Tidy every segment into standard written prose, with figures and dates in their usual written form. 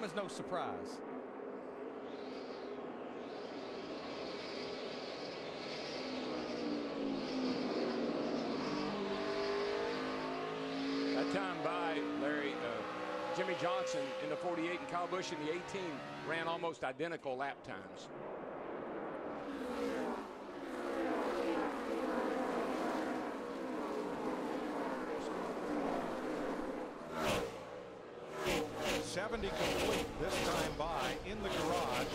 was no surprise. That time by Larry, Jimmy Johnson in the 48 and Kyle Busch in the 18 ran almost identical lap times. '70 complete this time by in the garage.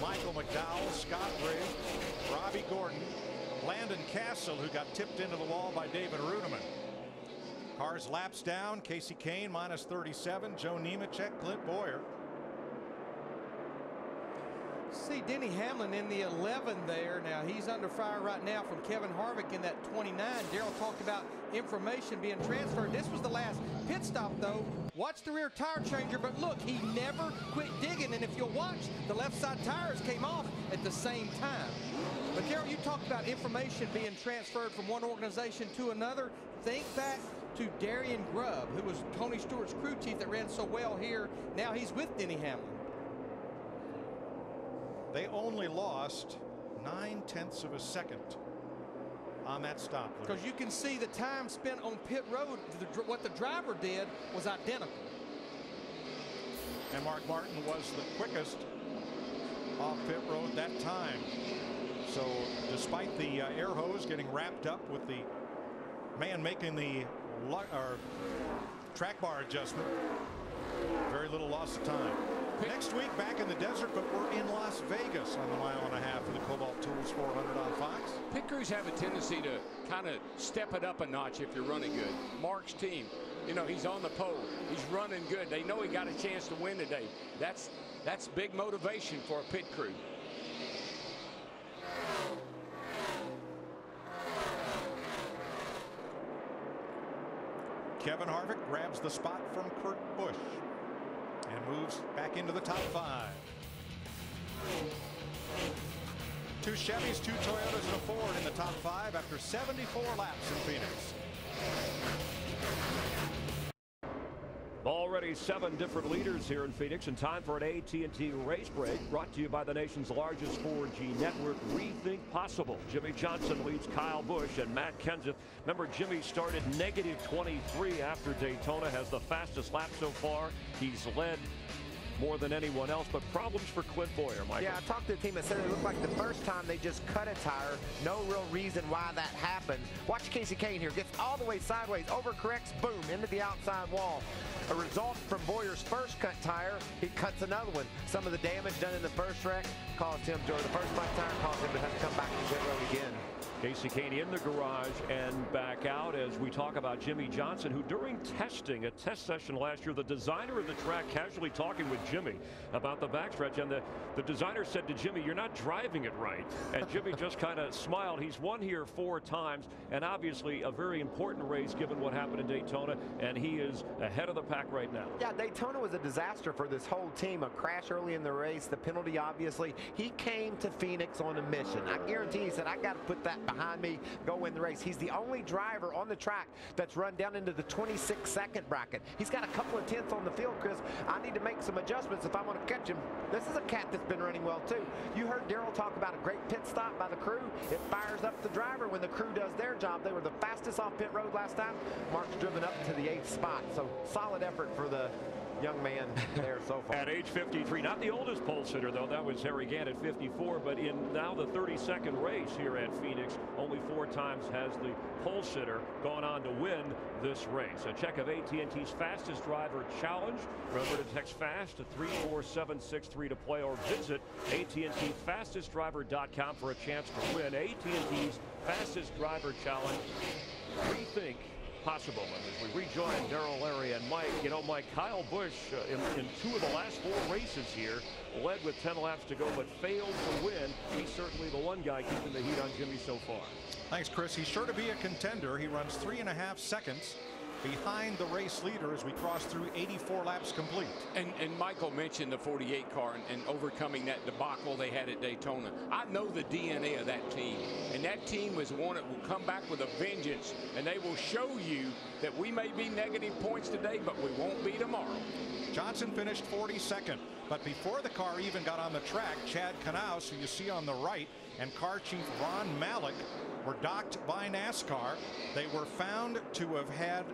Michael McDowell, Scott Rigg, Robbie Gordon, Landon Castle, who got tipped into the wall by David Rudeman. Cars laps down. Casey Kane minus 37. Joe Nemechek, Clint Boyer. See Denny Hamlin in the 11 there. Now he's under fire right now from Kevin Harvick in that 29. Darrell talked about information being transferred. This was the last pit stop though. Watch the rear tire changer, but look, he never quit digging. And if you'll watch, the left side tires came off at the same time. But Darrell, you talked about information being transferred from one organization to another. Think back to Darian Grubb, who was Tony Stewart's crew chief that ran so well here. Now he's with Denny Hamlin. They only lost 9/10 of a second on that stop. Because you can see the time spent on pit road, what the driver did was identical. And Mark Martin was the quickest off pit road that time. So despite the air hose getting wrapped up with the man making the track bar adjustment, very little loss of time. Next week back in the desert, but we're in Las Vegas on the mile-and-a-half for the Cobalt Tools 400 on Fox. Pit crews have a tendency to kind of step it up a notch if you're running good. Mark's team, you know, he's on the pole. He's running good. They know he got a chance to win today. That's big motivation for a pit crew. Kevin Harvick grabs the spot from Kurt Busch and moves back into the top 5. 2 Chevys, 2 Toyotas, and a Ford in the top 5 after 74 laps in Phoenix. Already 7 different leaders here in Phoenix, and time for an AT&T race break brought to you by the nation's largest 4G network, Rethink Possible. Jimmy Johnson leads Kyle Busch and Matt Kenseth. Remember, Jimmy started -23 after Daytona, has the fastest lap so far. He's led more than anyone else, but problems for Clint Boyer, Michael. Yeah, I talked to the team that said it looked like the first time they just cut a tire. No real reason why that happened. Watch Casey Kane here. Gets all the way sideways, overcorrects, boom, into the outside wall. A result from Boyer's first cut tire. He cuts another one. Some of the damage done in the first wreck caused him, or the first flat tire caused him to have to come back to pit road again. Casey Kane in the garage and back out as we talk about Jimmy Johnson, who during testing, a test session last year, the designer of the track casually talking with Jimmy about the backstretch, and the designer said to Jimmy, "You're not driving it right." And Jimmy just kind of smiled. He's won here 4 times, and obviously a very important race given what happened in Daytona, and he is ahead of the pack right now. Yeah, Daytona was a disaster for this whole team. A crash early in the race, the penalty obviously. He came to Phoenix on a mission. I guarantee he said, I got to put that behind me, go win the race. He's the only driver on the track that's run down into the 26-second bracket. He's got a couple of tenths on the field, Chris. I need to make some adjustments if I want to catch him. This is a cat that's been running well too. You heard Darrell talk about a great pit stop by the crew. It fires up the driver when the crew does their job. They were the fastest off pit road last time. Mark's driven up to the 8th spot, so solid effort for the young man there so far. At age 53, not the oldest pole sitter though, that was Harry Gant at 54, but in now the 32nd race here at Phoenix, only 4 times has the pole sitter gone on to win this race. A check of AT&T's fastest driver challenge. Remember to text FAST to 34763 to play, or visit AT&TfastestDriver.com for a chance to win AT&T's fastest driver challenge. Rethink Possible. And as we rejoin Darrell, Larry, and Mike, you know, Mike, Kyle Busch in 2 of the last 4 races here led with 10 laps to go, but failed to win. He's certainly the one guy keeping the heat on Jimmy so far. Thanks, Chris. He's sure to be a contender. He runs 3.5 seconds behind the race leader as we cross through 84 laps complete. And Michael mentioned the 48 car and overcoming that debacle they had at Daytona. I know the DNA of that team, and that team was one that will come back with a vengeance, and they will show you that we may be negative points today, but we won't be tomorrow. Johnson finished 42nd. But before the car even got on the track, Chad Knaus, who you see on the right, and car chief Ron Malik were docked by NASCAR. They were found to have had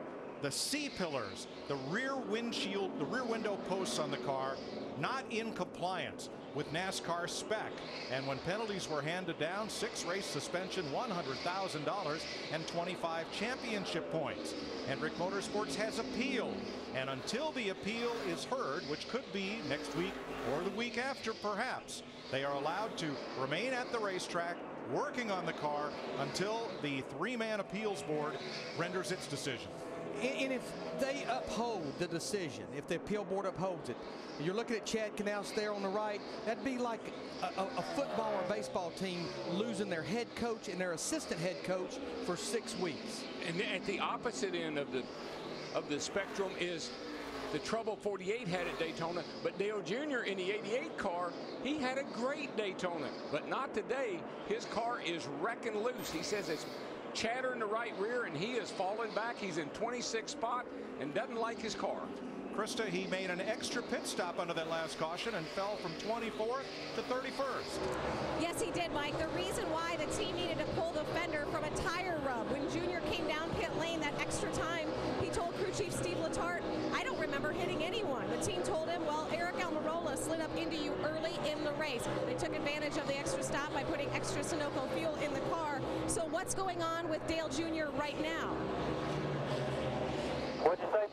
the C-pillars, the rear windshield, the rear window posts on the car, not in compliance with NASCAR spec. And when penalties were handed down, 6 race suspension, $100,000, and 25 championship points. Hendrick Motorsports has appealed, and until the appeal is heard, which could be next week or the week after perhaps, they are allowed to remain at the racetrack working on the car until the 3-man appeals board renders its decision. And if they uphold the decision, if the appeal board upholds it, you're looking at Chad Knaus there on the right, that'd be like a football or baseball team losing their head coach and their assistant head coach for 6 weeks. And at the opposite end of the spectrum is the trouble 48 had at Daytona, but Dale Jr. in the 88 car, he had a great Daytona, but not today. His car is wrecking loose. He says it's chatter in the right rear, and he is falling back. He's in 26th spot and doesn't like his car. Krista, he made an extra pit stop under that last caution and fell from 24th to 31st. Yes, he did, Mike. The reason why the team needed to pull the fender from a tire rub when Junior came down pit lane that extra time, he told crew chief Steve Letarte, I don't remember hitting anyone. The team told him, well, Eric Almirola slid up into you early in the race. They took advantage of the extra stop by putting extra Sunoco fuel in the car. So what's going on with Dale Jr. right now? What'd you say?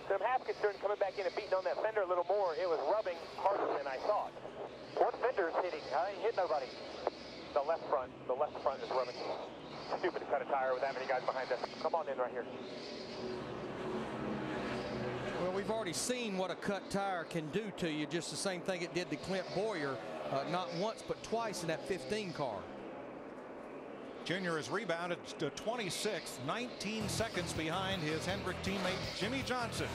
So I'm half concerned coming back in and beating on that fender a little more. It was rubbing harder than I thought. What fender is hitting? I ain't hit nobody. The left front is rubbing. Stupid to cut a tire with that many guys behind us. Come on in right here. Well, we've already seen what a cut tire can do to you, just the same thing it did to Clint Boyer, not once but twice in that 15 car. Junior has rebounded to 26th, 19 seconds behind his Hendrick teammate Jimmy Johnson,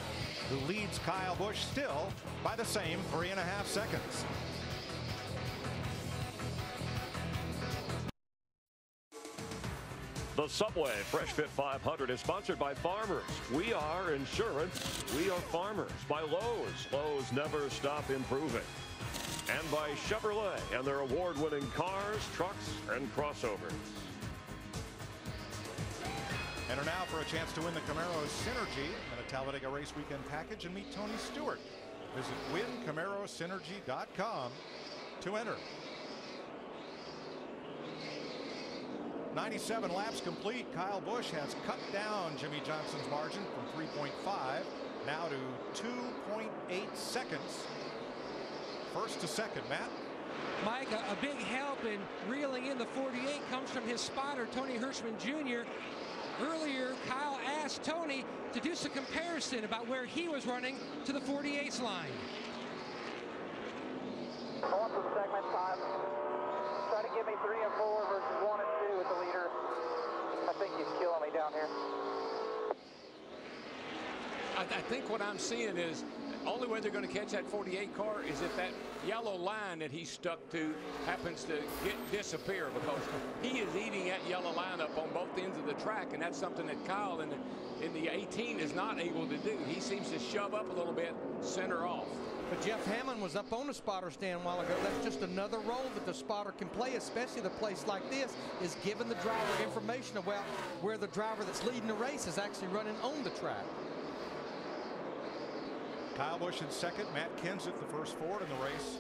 who leads Kyle Busch still by the same 3.5 seconds. The Subway Fresh Fit 500 is sponsored by Farmers. We are insurance. We are farmers. By Lowe's. Lowe's never stop improving. And by Chevrolet and their award-winning cars, trucks, and crossovers. Enter now for a chance to win the Camaro Synergy and a Talladega Race Weekend package and meet Tony Stewart. Visit wincamarosynergy.com to enter. 97 laps complete. Kyle Busch has cut down Jimmy Johnson's margin from 3.5 now to 2.8 seconds. First to second, Matt. Mike, a big help in reeling in the 48 comes from his spotter, Tony Hirschman Jr. Earlier, Kyle asked Tony to do some comparison about where he was running to the 48's line. Go up to segment 5. Try to give me 3 and 4 versus 1 and 2 with the leader. I think he's killing me down here. I think what I'm seeing is only way they're going to catch that 48 car is if that yellow line that he's stuck to happens to disappear, because he is eating that yellow line up on both ends of the track, and that's something that Kyle in the 18 is not able to do. He seems to shove up a little bit, center off. But Jeff Hammond was up on the spotter stand a while ago. That's just another role that the spotter can play, especially the place like this, is giving the driver information about where the driver that's leading the race is actually running on the track. Kyle Busch in second, Matt Kenseth the first Ford in the race.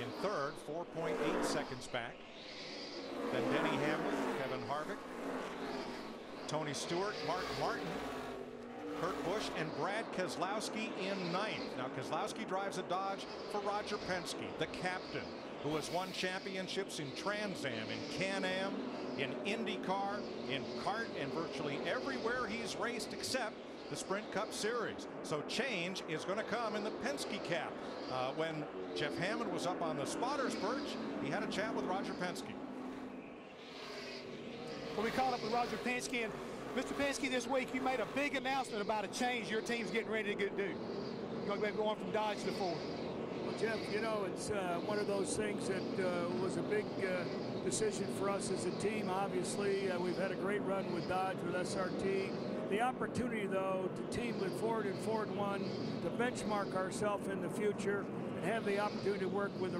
In third, 4.8 seconds back. Then Denny Hamlin, Kevin Harvick, Tony Stewart, Mark Martin, Kurt Busch, and Brad Keselowski in ninth. Now Keselowski drives a Dodge for Roger Penske, the captain, who has won championships in Trans Am, in Can-Am, in IndyCar, in kart, and virtually everywhere he's raced except the Sprint Cup Series. So change is going to come in the Penske cap. When Jeff Hammond was up on the spotter's perch, he had a chat with Roger Penske. Well, we caught up with Roger Penske, and Mr. Penske, this week you made a big announcement about a change your team's getting ready to do. You're going to be going from Dodge to Ford. Well, Jeff, you know, it's one of those things that was a big decision for us as a team. Obviously, we've had a great run with Dodge, with SRT. The opportunity, though, to team with Ford and Ford One, to benchmark ourselves in the future and have the opportunity to work with the